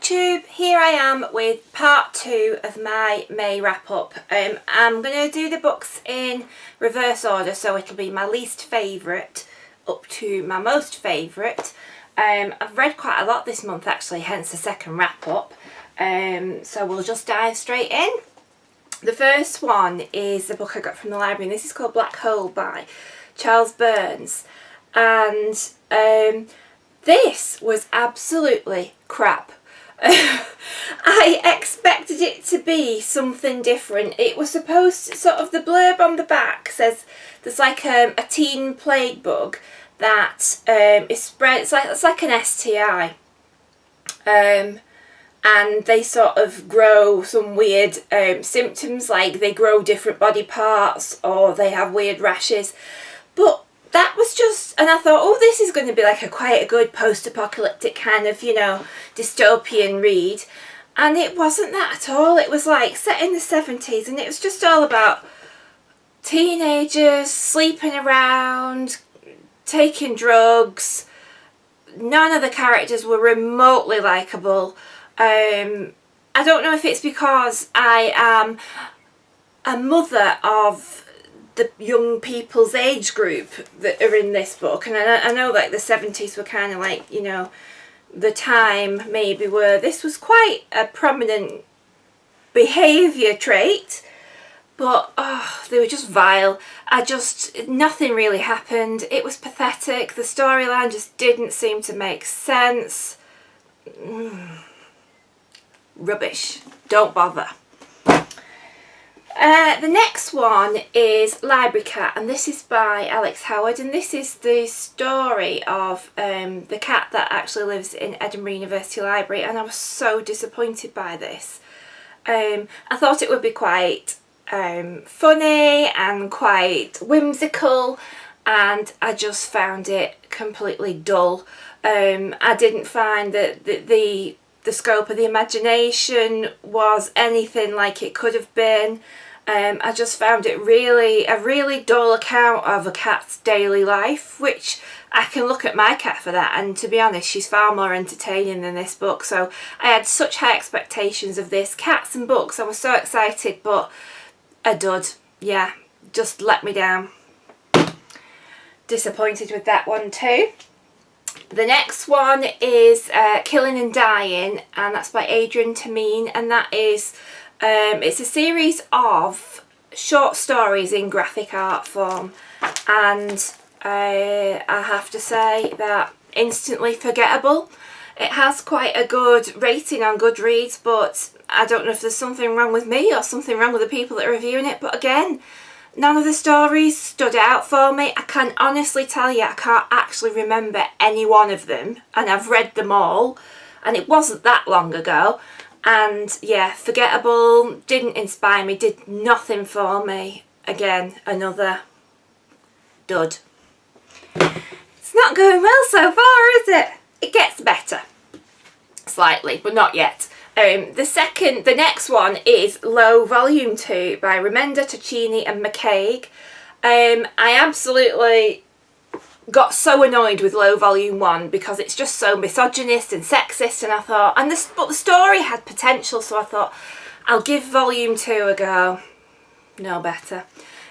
YouTube, here I am with part 2 of my May wrap up. I'm going to do the books in reverse order, so it'll be my least favourite up to my most favourite. I've read quite a lot this month actually, hence the second wrap up. So we'll just dive straight in. The first one is the book I got from the library, and this is called Black Hole by Charles Burns. And this was absolutely crap. I expected it to be something different. It was supposed to, sort of, the blurb on the back says there's like a teen plague bug that is spread, it's like an STI. And they sort of grow some weird symptoms, like they grow different body parts or they have weird rashes. But that was just, and I thought, oh, this is going to be like quite a good post-apocalyptic kind of, you know, dystopian read. And it wasn't that at all. It was like set in the 70s, and it was just all about teenagers sleeping around, taking drugs. None of the characters were remotely likeable. I don't know if it's because I am a mother of the young people's age group that are in this book, and I know like the 70s were kind of like, you know, the time maybe where this was quite a prominent behaviour trait, but oh, they were just vile. Nothing really happened. It was pathetic. The storyline just didn't seem to make sense. Rubbish. Don't bother. The next one is Library Cat, and this is by Alex Howard, and this is the story of the cat that actually lives in Edinburgh University Library, and I was so disappointed by this. I thought it would be quite funny and quite whimsical, and I just found it completely dull. I didn't find that the scope of the imagination was anything like it could have been. I just found it a really dull account of a cat's daily life, which I can look at my cat for that, and to be honest, she's far more entertaining than this book. So I had such high expectations of this. Cats and books, I was so excited, but a dud. Yeah, just let me down. Disappointed with that one too. The next one is Killing and Dying, and that's by Adrian Tamine, and that is it's a series of short stories in graphic art form, and I have to say that instantly forgettable. It has quite a good rating on Goodreads, but I don't know if there's something wrong with me or something wrong with the people that are reviewing it, but again, none of the stories stood out for me. I can honestly tell you I can't actually remember any one of them, and I've read them all, and it wasn't that long ago. And yeah, forgettable, didn't inspire me, did nothing for me. Again, another dud. It's not going well so far, is it? It gets better. Slightly, but not yet. The next one is Low Volume 2 by Remenda Tocchini and McCaig. I absolutely got so annoyed with Low Volume 1 because it's just so misogynist and sexist, and I thought, but the story had potential, so I thought I'll give Volume 2 a go. No better.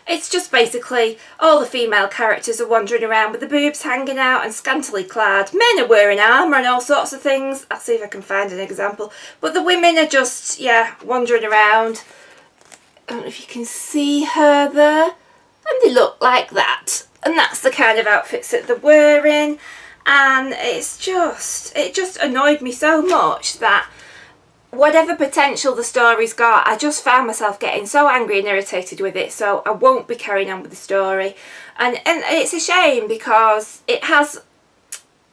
It's just basically all the female characters are wandering around with the boobs hanging out and scantily clad. Men are wearing armour and all sorts of things. I'll see if I can find an example. But the women are just, yeah, wandering around. I don't know if you can see her there. And they look like that. And that's the kind of outfits that they're wearing. And it just annoyed me so much that whatever potential the story's got, I just found myself getting so angry and irritated with it, so I won't be carrying on with the story. And it's a shame because it has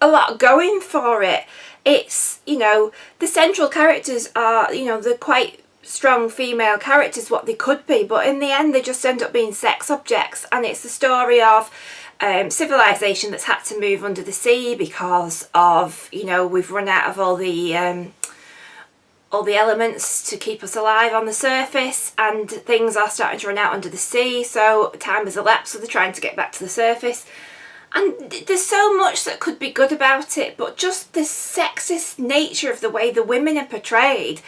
a lot going for it. It's, you know, the central characters are, you know, they're quite strong female characters, what they could be, but in the end they just end up being sex objects. And it's the story of civilization that's had to move under the sea because of, you know, we've run out of all the elements to keep us alive on the surface, and things are starting to run out under the sea, so time has elapsed, so they're trying to get back to the surface. And there's so much that could be good about it, but just the sexist nature of the way the women are portrayed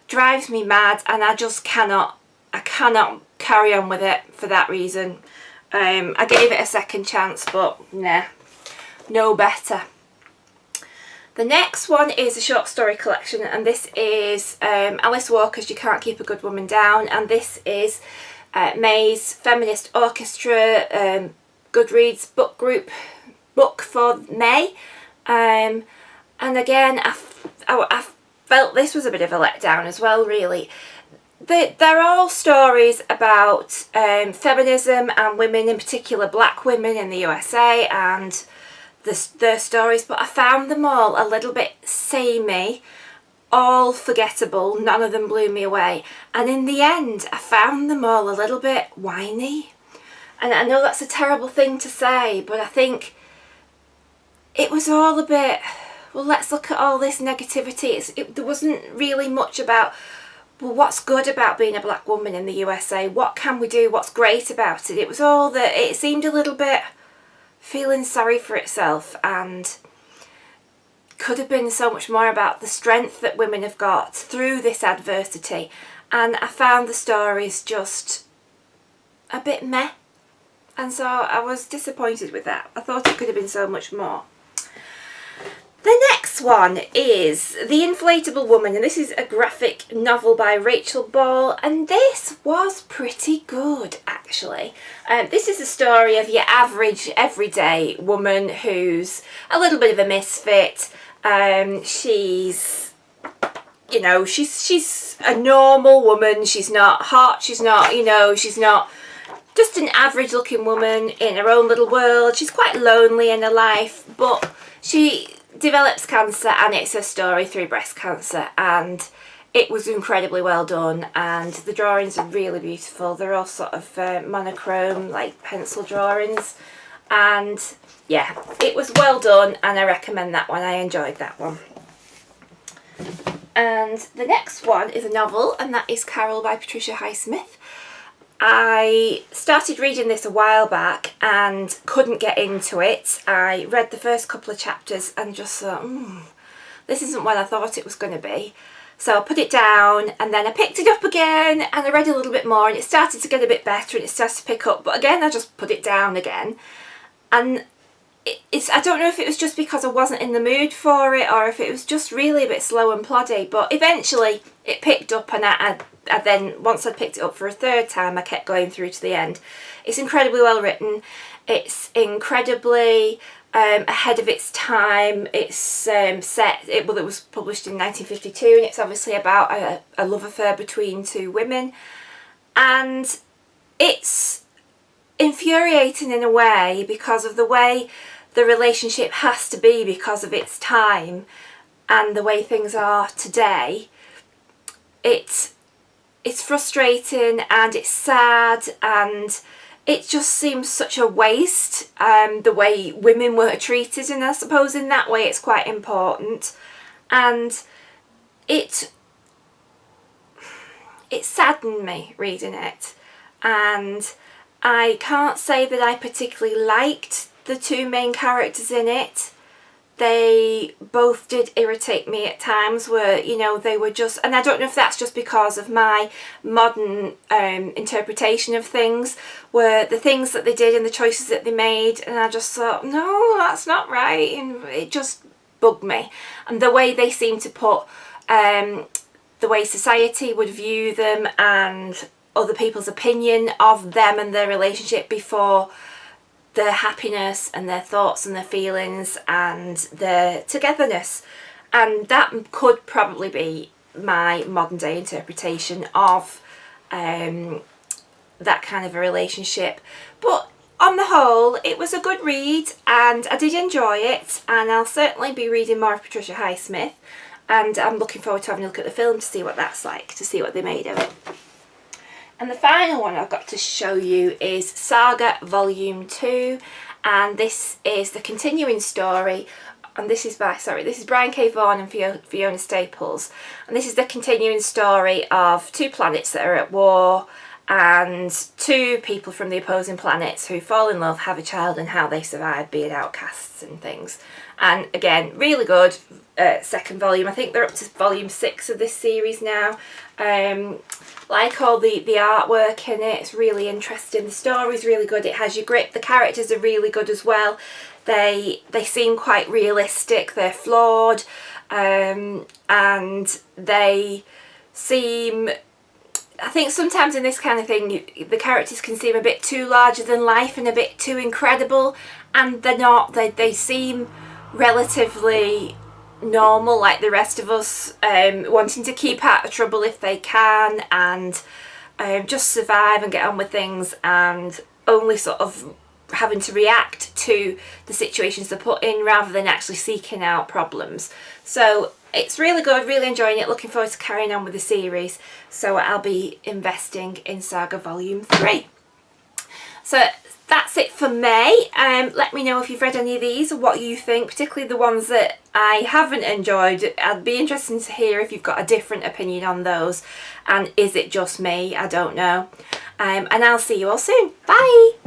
drives me mad, and I cannot carry on with it for that reason. I gave it a second chance, but nah, no better. The next one is a short story collection, and this is Alice Walker's You Can't Keep a Good Woman Down, and this is May's Feminist Orchestra Goodreads book for May. And again, I felt this was a bit of a letdown as well, really. They're all stories about feminism and women, in particular black women in the USA, and their stories, but I found them all a little bit samey, all forgettable, none of them blew me away, and in the end I found them all a little bit whiny. And I know that's a terrible thing to say, but I think it was all a bit, well, let's look at all this negativity. There wasn't really much about, well, what's good about being a black woman in the USA? What can we do? What's great about it? It was all that, it seemed a little bit feeling sorry for itself, and could have been so much more about the strength that women have got through this adversity. And I found the stories just a bit meh, and so I was disappointed with that. I thought it could have been so much more. The next one is The Inflatable Woman, and this is a graphic novel by Rachel Ball, and this was pretty good, actually. This is a story of your average, everyday woman who's a little bit of a misfit. She's, you know, she's a normal woman. She's not hot, she's not, you know, she's not just an average looking woman in her own little world. She's quite lonely in her life, but she develops cancer, and it's her story through breast cancer, and it was incredibly well done, and the drawings are really beautiful. They're all sort of monochrome, like pencil drawings, and yeah, it was well done, and I recommend that one. I enjoyed that one. And the next one is a novel, and that is Carol by Patricia Highsmith. I started reading this a while back and couldn't get into it. I read the first couple of chapters and just thought, this isn't what I thought it was going to be. So I put it down, and then I picked it up again and I read a little bit more, and it started to get a bit better and it started to pick up, but again I just put it down again. And I don't know if it was just because I wasn't in the mood for it, or if it was just really a bit slow and ploddy, but eventually it picked up, and I then, once I'd picked it up for a third time, I kept going through to the end. It's incredibly well written. It's incredibly ahead of its time. It's it was published in 1952, and it's obviously about a love affair between two women, and it's infuriating in a way because of the way the relationship has to be because of its time and the way things are today. It's frustrating, and it's sad, and it just seems such a waste, the way women were treated, and I suppose in that way it's quite important. And it saddened me reading it, and I can't say that I particularly liked the two main characters in it. They both did irritate me at times, where, you know, they were just, and I don't know if that's just because of my modern interpretation of things, where the things that they did and the choices that they made, and I just thought, no, that's not right, and it just bugged me. And the way they seemed to put the way society would view them and other people's opinion of them and their relationship before their happiness and their thoughts and their feelings and their togetherness. And that could probably be my modern day interpretation of that kind of a relationship. But on the whole, it was a good read, and I did enjoy it, and I'll certainly be reading more of Patricia Highsmith, and I'm looking forward to having a look at the film to see what that's like, to see what they made of it. And the final one I've got to show you is Saga Volume 2, and this is the continuing story, and this is Brian K. Vaughan and Fiona Staples, and this is the continuing story of two planets that are at war, and two people from the opposing planets who fall in love, have a child, and how they survive being outcasts and things. And again, really good. Second volume. I think they're up to volume 6 of this series now. Like all the artwork in it, it's really interesting. The story's really good. It has your grip. The characters are really good as well. They seem quite realistic. They're flawed, and they seem, I think sometimes in this kind of thing, the characters can seem a bit too larger than life and a bit too incredible, and they're not. They seem relatively normal, like the rest of us, wanting to keep out of trouble if they can, and just survive and get on with things, and only sort of having to react to the situations they're put in rather than actually seeking out problems. So it's really good, really enjoying it, looking forward to carrying on with the series. So I'll be investing in Saga Volume 3. So that's it for May. Let me know if you've read any of these, what you think, particularly the ones that I haven't enjoyed. I'd be interested to hear if you've got a different opinion on those, and is it just me? I don't know. And I'll see you all soon. Bye!